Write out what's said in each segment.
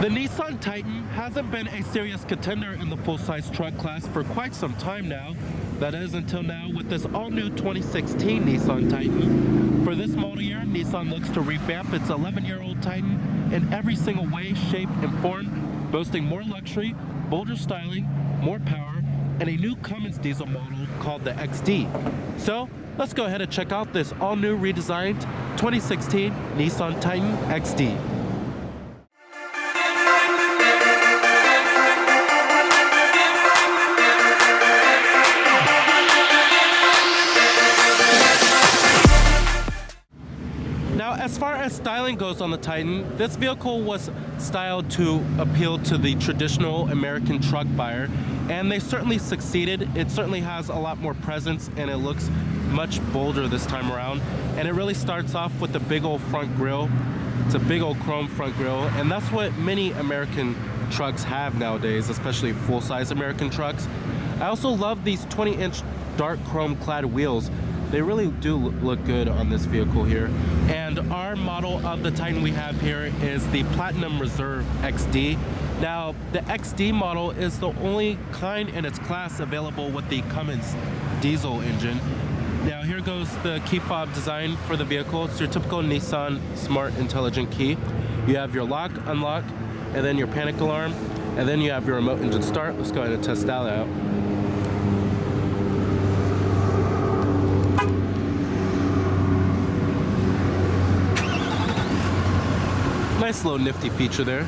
The Nissan Titan hasn't been a serious contender in the full-size truck class for quite some time now. That is until now with this all-new 2016 Nissan Titan. For this model year, Nissan looks to revamp its 11-year-old Titan in every single way, shape, and form, boasting more luxury, bolder styling, more power, and a new Cummins diesel model called the XD. So, let's go ahead and check out this all-new redesigned 2016 Nissan Titan XD. Now, as far as styling goes on the Titan, this vehicle was styled to appeal to the traditional American truck buyer, and they certainly succeeded. It certainly has a lot more presence, and it looks much bolder this time around. And it really starts off with the big old front grille. It's a big old chrome front grille, and that's what many American trucks have nowadays, especially full-size American trucks. I also love these 20-inch dark chrome clad wheels. They really do look good on this vehicle here. And our model of the Titan we have here is the Platinum Reserve XD. Now, the XD model is the only kind in its class available with the Cummins diesel engine. Now, here goes the key fob design for the vehicle. It's your typical Nissan Smart Intelligent Key. You have your lock, unlock, and then your panic alarm, and then you have your remote engine start. Let's go ahead and test that out. Nice little nifty feature there.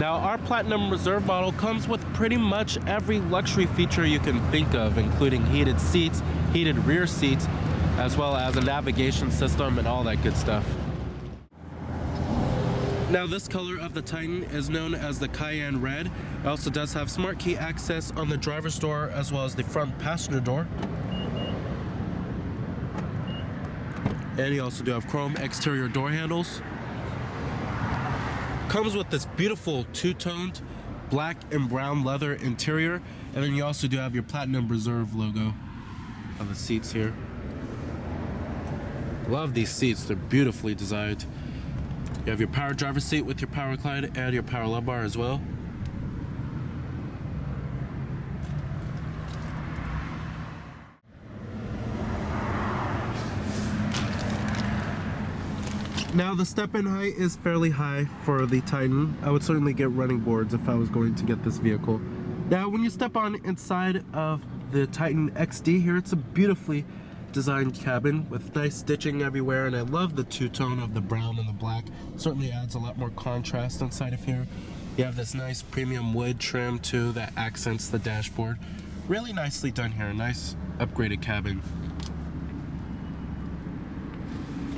Now, our Platinum Reserve model comes with pretty much every luxury feature you can think of, including heated seats, heated rear seats, as well as a navigation system and all that good stuff. Now, this color of the Titan is known as the Cayenne Red. It also does have smart key access on the driver's door as well as the front passenger door. And you also do have chrome exterior door handles. Comes with this beautiful two-toned black and brown leather interior, and then you also do have your Platinum Reserve logo on the seats here. Love these seats, they're beautifully designed. You have your power driver seat with your power recline and your power lumbar as well. Now, the step-in height is fairly high for the Titan. I would certainly get running boards if I was going to get this vehicle. Now, when you step on inside of the Titan XD here, it's a beautifully designed cabin with nice stitching everywhere, and I love the two-tone of the brown and the black. Certainly adds a lot more contrast inside of here. You have this nice premium wood trim too that accents the dashboard. Really nicely done here, nice upgraded cabin.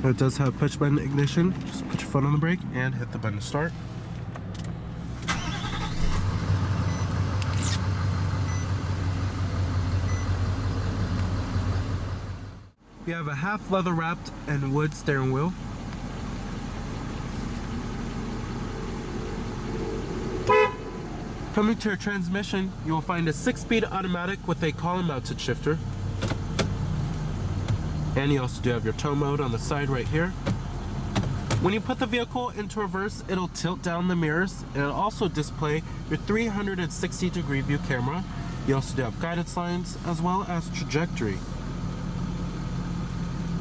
It does have push button ignition. Just put your foot on the brake and hit the button to start. You have a half leather wrapped and wood steering wheel. Coming to your transmission, you will find a 6-speed automatic with a column mounted shifter. And you also do have your tow mode on the side right here. When you put the vehicle into reverse, it'll tilt down the mirrors, and it'll also display your 360-degree view camera. You also do have guidance lines as well as trajectory.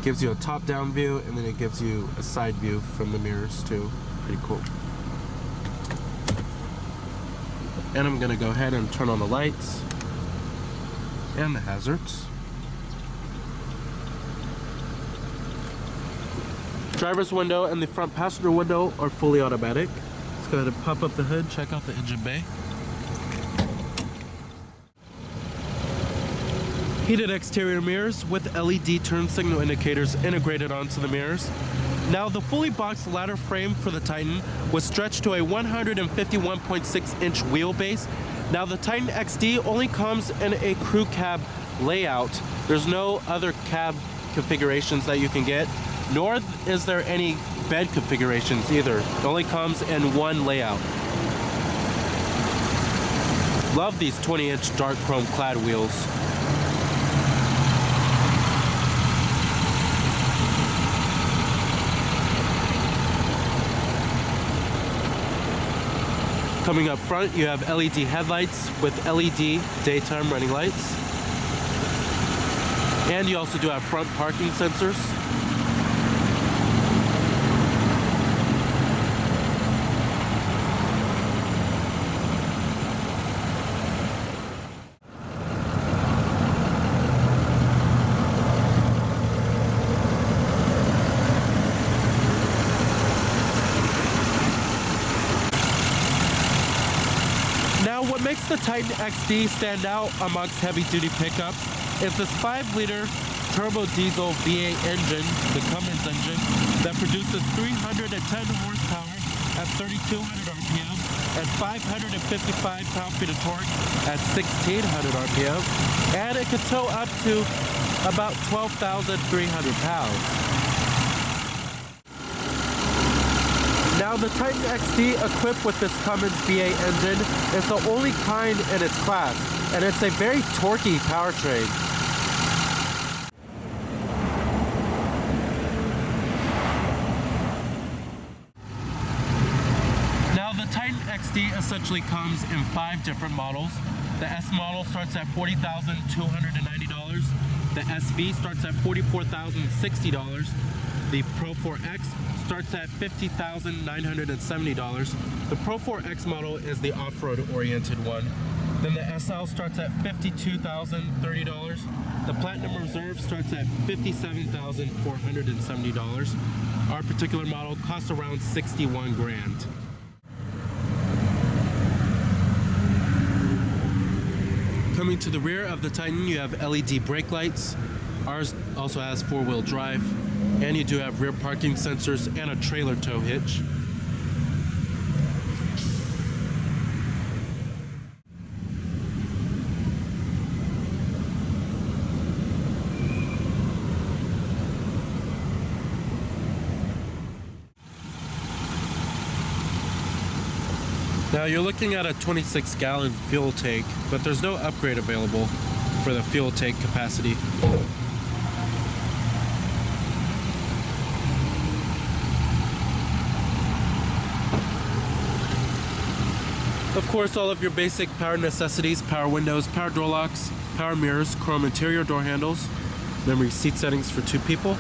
Gives you a top-down view, and then it gives you a side view from the mirrors too. Pretty cool. And I'm gonna go ahead and turn on the lights and the hazards. Driver's window and the front passenger window are fully automatic. Let's go ahead and pop up the hood, check out the engine bay. Heated exterior mirrors with LED turn signal indicators integrated onto the mirrors. Now, the fully boxed ladder frame for the Titan was stretched to a 151.6-inch wheelbase. Now, the Titan XD only comes in a crew cab layout. There's no other cab configurations that you can get, nor is there any bed configurations either. It only comes in one layout. Love these 20-inch dark chrome clad wheels. Coming up front, you have LED headlights with LED daytime running lights. And you also do have front parking sensors. Now, what makes the Titan XD stand out amongst heavy-duty pickups is this 5-liter turbo diesel V8 engine, the Cummins engine, that produces 310 horsepower at 3,200 RPM and 555 pound-feet of torque at 1,600 RPM, and it can tow up to about 12,300 pounds. Now, the Titan XD equipped with this Cummins V8 engine is the only kind in its class, and it's a very torquey powertrain. Now, the Titan XD essentially comes in 5 different models. The S model starts at $40,290. The SV starts at $44,060. The Pro 4X starts at $50,970. The Pro 4X model is the off-road oriented one. Then the SL starts at $52,030. The Platinum Reserve starts at $57,470. Our particular model costs around 61 grand. Coming to the rear of the Titan, you have LED brake lights. Ours also has 4-wheel drive. And you do have rear parking sensors and a trailer tow hitch. Now, you're looking at a 26-gallon fuel tank, but there's no upgrade available for the fuel tank capacity. Of course, all of your basic power necessities: power windows, power door locks, power mirrors, chrome interior door handles, memory seat settings for 2 people.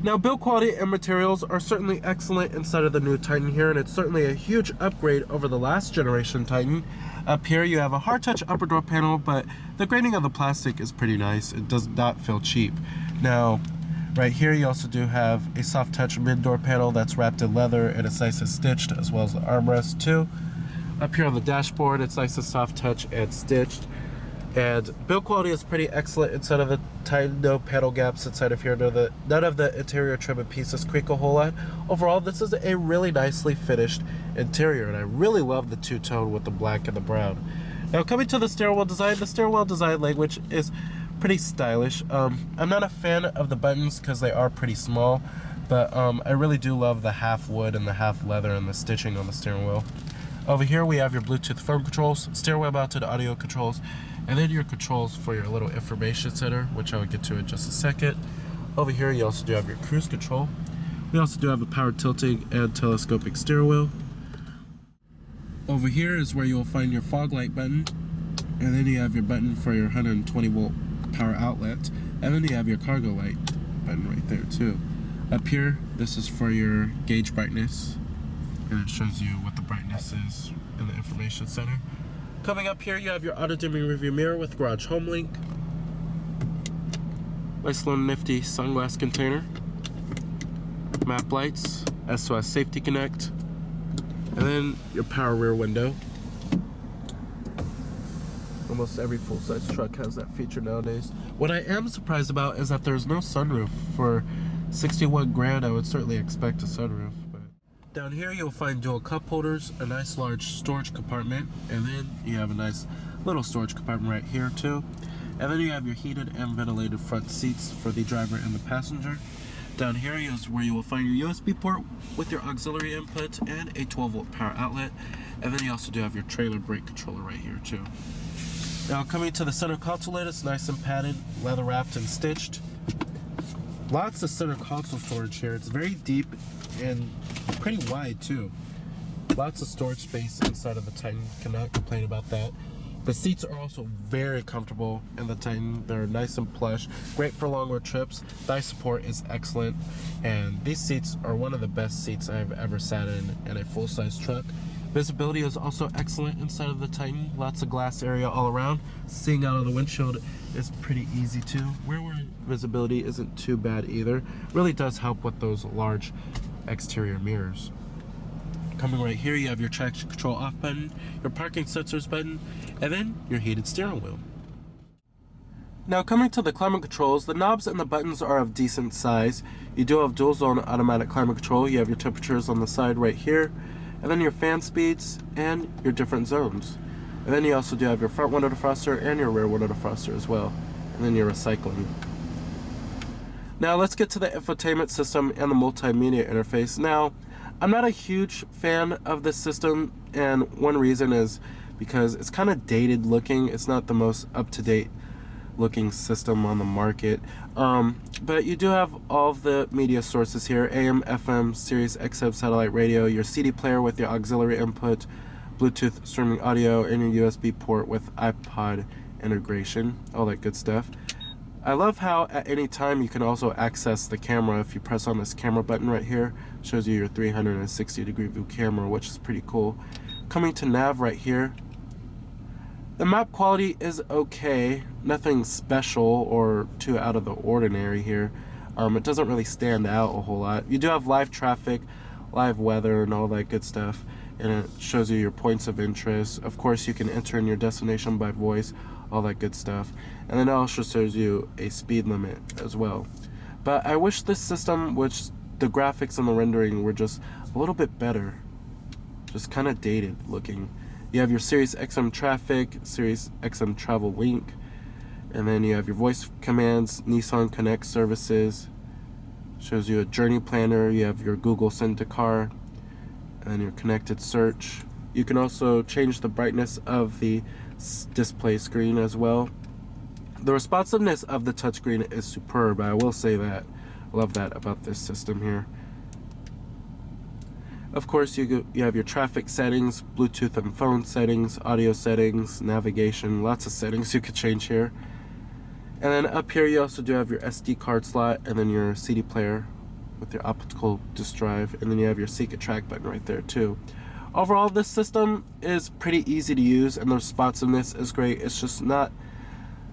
Now, build quality and materials are certainly excellent inside of the new Titan here, and it's certainly a huge upgrade over the last generation Titan. Up here you have a hard touch upper door panel, but the grading of the plastic is pretty nice. It does not feel cheap. Now, right here you also do have a soft touch mid door panel that's wrapped in leather, and it's nice and stitched, as well as the armrest too. Up here on the dashboard, it's nice and soft touch and stitched. And build quality is pretty excellent inside of the Titan. No panel gaps inside of here. None of the interior trim and pieces creak a whole lot. Overall, this is a really nicely finished interior, and I really love the two-tone with the black and the brown. Now, coming to the steering wheel design, the steering wheel design language is pretty stylish. I'm not a fan of the buttons because they are pretty small, but I really do love the half wood and the half leather and the stitching on the steering wheel. Over here we have your Bluetooth phone controls, steering wheel mounted audio controls, and then your controls for your little information center, which I will get to in just a second. Over here you also do have your cruise control. We also do have a power tilting and telescopic steering wheel. Over here is where you will find your fog light button, and then you have your button for your 120 volt power outlet, and then you have your cargo light button right there too. Up here, this is for your gauge brightness, and it shows you what the brightness is in the information center. Coming up here, you have your auto-dimming rearview mirror with garage home link. Nice little nifty sunglass container. Map lights, SOS Safety Connect, and then your power rear window. Almost every full-size truck has that feature nowadays. What I am surprised about is that there's no sunroof. For 61 grand, I would certainly expect a sunroof. Down here you'll find dual cup holders, a nice large storage compartment, and then you have a nice little storage compartment right here too. And then you have your heated and ventilated front seats for the driver and the passenger. Down here is where you will find your USB port with your auxiliary input and a 12-volt power outlet. And then you also do have your trailer brake controller right here too. Now coming to the center console lid, it's nice and padded, leather wrapped and stitched. Lots of center console storage here. It's very deep and pretty wide too. Lots of storage space inside of the Titan, cannot complain about that. The seats are also very comfortable in the Titan. They're nice and plush, great for longer trips. Thigh support is excellent, and these seats are one of the best seats I've ever sat in a full-size truck. Visibility is also excellent inside of the Titan. Lots of glass area all around. Seeing out of the windshield is pretty easy too. Rear visibility isn't too bad either. Really does help with those large exterior mirrors. Coming right here, you have your traction control off button, your parking sensors button, and then your heated steering wheel. Now coming to the climate controls, the knobs and the buttons are of decent size. You do have dual zone automatic climate control. You have your temperatures on the side right here, and then your fan speeds and your different zones. And then you also do have your front window defroster and your rear window defroster as well, and then your recycling. Now let's get to the infotainment system and the multimedia interface. Now, I'm not a huge fan of this system, and one reason is because it's kind of dated looking. It's not the most up-to-date looking system on the market. But you do have all of the media sources here: AM, FM, Sirius XM satellite radio, your CD player with your auxiliary input, Bluetooth streaming audio, and your USB port with iPod integration, all that good stuff. I love how at any time you can also access the camera. If you press on this camera button right here, it shows you your 360-degree view camera, which is pretty cool. Coming to nav right here, the map quality is okay, nothing special or too out of the ordinary here. It doesn't really stand out a whole lot. You do have live traffic, live weather, and all that good stuff, and it shows you your points of interest. Of course, you can enter in your destination by voice, all that good stuff, and then it also shows you a speed limit as well. But I wish this system, which the graphics and the rendering were just a little bit better, just kind of dated looking. You have your Sirius XM traffic, Sirius XM travel link, and then you have your voice commands, Nissan Connect services, shows you a journey planner, you have your Google Send to Car, and then your connected search. You can also change the brightness of the display screen as well. The responsiveness of the touchscreen is superb, I will say that. I love that about this system here. Of course, you have your traffic settings, Bluetooth and phone settings, audio settings, navigation, lots of settings you could change here. And then up here you also do have your SD card slot, and then your CD player with your optical disc drive, and then you have your secret track button right there too. Overall, this system is pretty easy to use, and the responsiveness is great. It's just not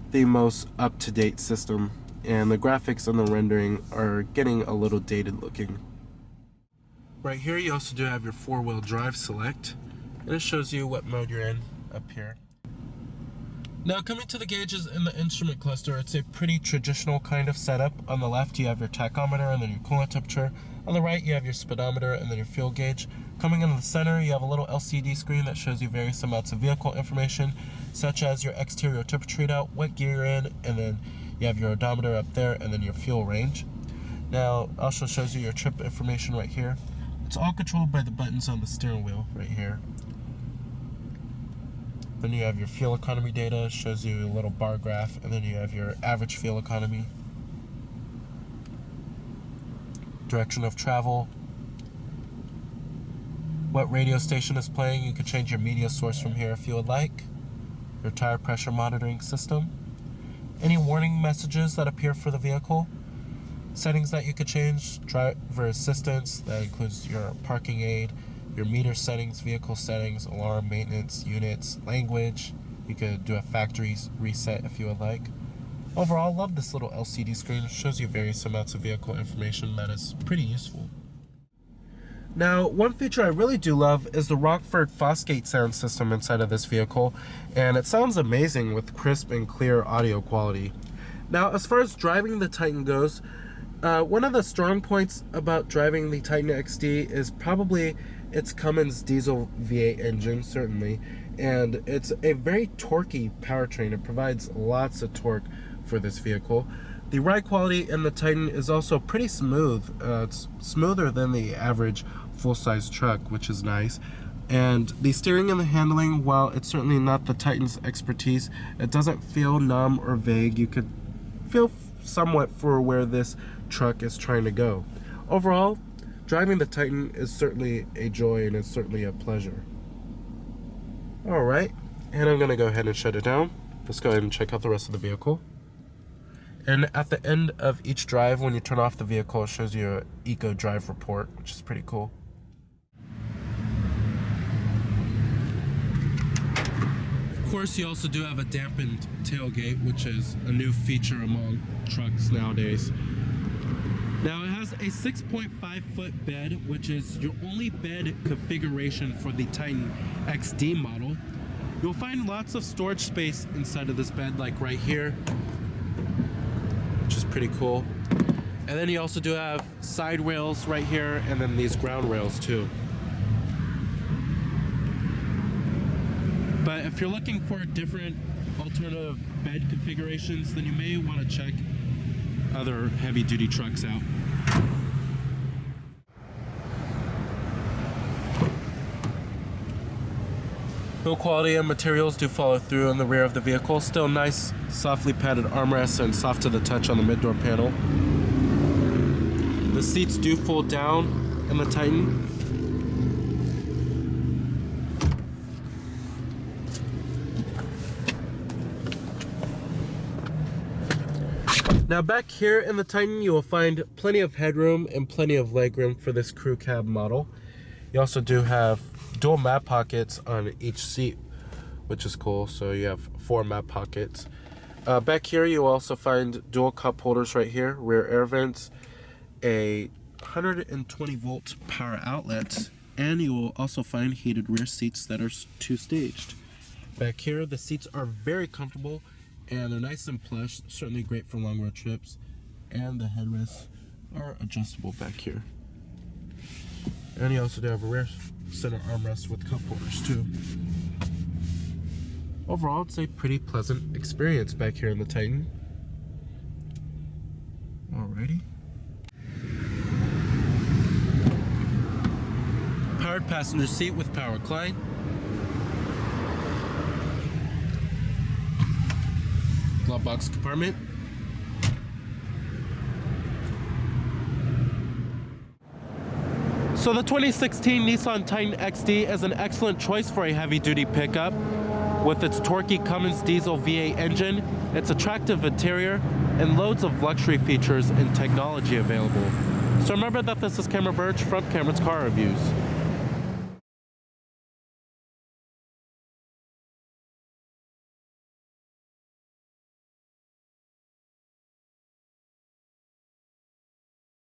the most up-to-date system, and the graphics and the rendering are getting a little dated looking. Right here you also do have your 4-wheel drive select, and it shows you what mode you're in up here. Now coming to the gauges in the instrument cluster, it's a pretty traditional kind of setup. On the left you have your tachometer and then your coolant temperature. On the right you have your speedometer and then your fuel gauge. Coming in the center you have a little LCD screen that shows you various amounts of vehicle information, such as your exterior temperature readout, what gear you're in, and then you have your odometer up there, and then your fuel range. Now also shows you your trip information right here. It's all controlled by the buttons on the steering wheel right here. Then you have your fuel economy data, shows you a little bar graph, and then you have your average fuel economy, direction of travel, what radio station is playing. You can change your media source from here if you would like, your tire pressure monitoring system, any warning messages that appear for the vehicle, settings that you could change, driver assistance, that includes your parking aid, your meter settings, vehicle settings, alarm, maintenance, units, language. You could do a factory reset if you would like. Overall, I love this little LCD screen. It shows you various amounts of vehicle information that is pretty useful. Now, one feature I really do love is the Rockford Fosgate sound system inside of this vehicle, and it sounds amazing with crisp and clear audio quality. Now, as far as driving the Titan goes, one of the strong points about driving the Titan XD is probably its Cummins diesel V8 engine, certainly, and it's a very torquey powertrain. It provides lots of torque for this vehicle. The ride quality in the Titan is also pretty smooth. It's smoother than the average full-size truck, which is nice. And the steering and the handling, while it's certainly not the Titan's expertise, it doesn't feel numb or vague. You could feel somewhat for where this truck is trying to go. Overall, driving the Titan is certainly a joy and it's certainly a pleasure. Alright, and I'm going to go ahead and shut it down. Let's go ahead and check out the rest of the vehicle. And at the end of each drive, when you turn off the vehicle, it shows you an Eco Drive report, which is pretty cool. Of course, you also do have a dampened tailgate, which is a new feature among trucks nowadays. Now, it has a 6.5-foot bed, which is your only bed configuration for the Titan XD model. You'll find lots of storage space inside of this bed, like right here, which is pretty cool. And then you also do have side rails right here, and then these ground rails too. But if you're looking for different alternative bed configurations, then you may want to check other heavy-duty trucks out. Build quality and materials do follow through in the rear of the vehicle. Still nice, softly padded armrests and soft to the touch on the mid-door panel. The seats do fold down in the Titan. Now back here in the Titan, you will find plenty of headroom and plenty of legroom for this crew cab model. You also do have dual map pockets on each seat, which is cool. So you have 4 map pockets. Back here, you will also find dual cup holders right here, rear air vents, a 120 volt power outlet, and you will also find heated rear seats that are 2-staged. Back here, the seats are very comfortable and they're nice and plush, certainly great for long road trips. And the headrests are adjustable back here. And you also do have a rear center armrest with cup holders too. Overall, it's a pretty pleasant experience back here in the Titan. Alrighty. Powered passenger seat with power recline. Glove box compartment. So the 2016 Nissan Titan XD is an excellent choice for a heavy-duty pickup. With its Torquey Cummins diesel V8 engine, its attractive interior, and loads of luxury features and technology available. So remember that this is Cameron Birch from Cameron's Car Reviews.